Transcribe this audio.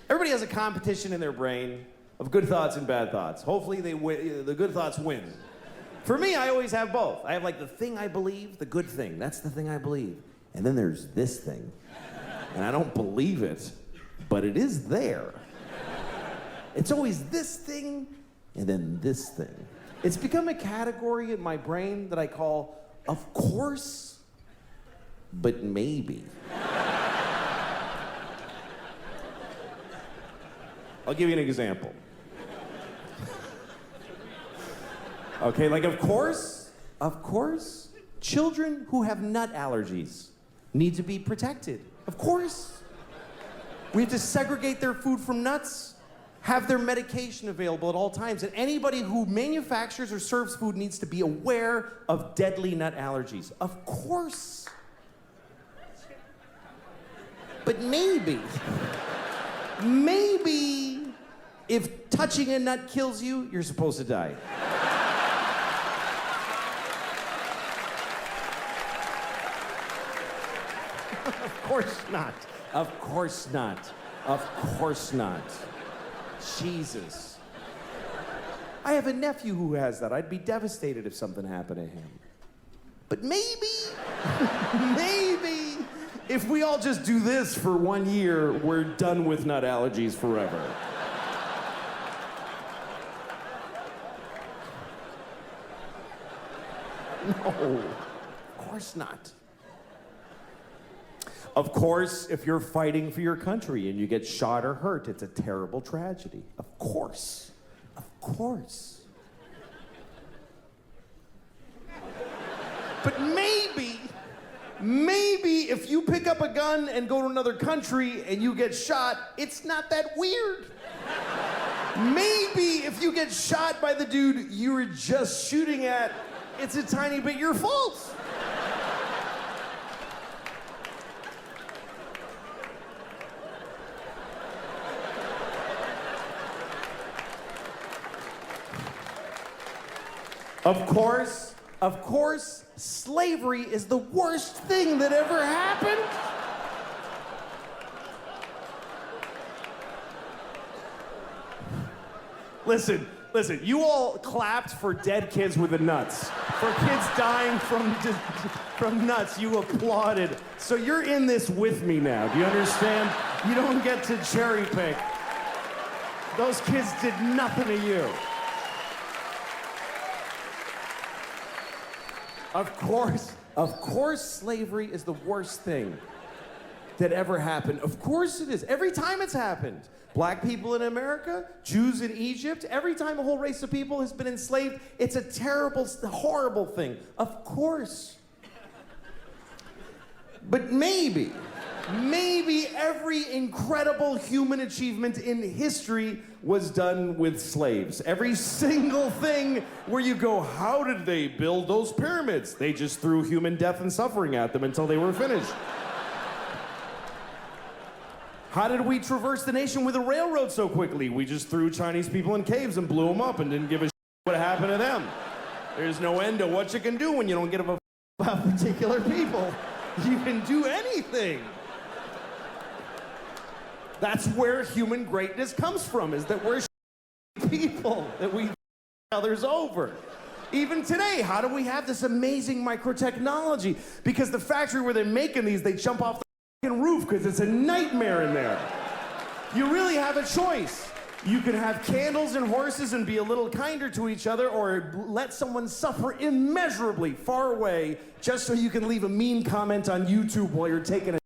Everybody has a competition in their brain of good thoughts and bad thoughts. Hopefully the good thoughts win. For me, I always have both. I have like the thing I believe, the good thing. That's the thing I believe. And then there's this thing. And I don't believe it, but it is there. It's always this thing and then this thing. It's become a category in my brain that I call, of course, but maybe. I'll give you an example. Okay, like of course, children who have nut allergies need to be protected. Of course. We have to segregate their food from nuts, have their medication available at all times, and anybody who manufactures or serves food needs to be aware of deadly nut allergies. Of course. But maybe if touching a nut kills you, you're supposed to die. Of course not. Of course not. Of course not. Jesus. I have a nephew who has that. I'd be devastated if something happened to him. But maybe, if we all just do this for 1 year, we're done with nut allergies forever. No, of course not. Of course, if you're fighting for your country and you get shot or hurt, it's a terrible tragedy. Of course. Of course. But maybe if you pick up a gun and go to another country and you get shot, it's not that weird. Maybe if you get shot by the dude you were just shooting at, it's a tiny bit your fault. Of course, slavery is the worst thing that ever happened. Listen, you all clapped for dead kids with the nuts. For kids dying from nuts, you applauded. So you're in this with me now, do you understand? You don't get to cherry pick. Those kids did nothing to you. Of course, slavery is the worst thing that ever happened. Of course it is. Every time it's happened. Black people in America, Jews in Egypt, every time a whole race of people has been enslaved, it's a terrible, horrible thing. Of course. But maybe every incredible human achievement in history was done with slaves. Every single thing where you go, how did they build those pyramids? They just threw human death and suffering at them until they were finished. How did we traverse the nation with a railroad so quickly? We just threw Chinese people in caves and blew them up and didn't give a shit what happened to them. There's no end to what you can do when you don't give a about particular people. You can do anything. That's where human greatness comes from, is that we're people, that we others over. Even today, how do we have this amazing microtechnology? Because the factory where they're making these, they jump off the roof because it's a nightmare in there. You really have a choice. You can have candles and horses and be a little kinder to each other, or let someone suffer immeasurably far away just so you can leave a mean comment on YouTube while you're taking a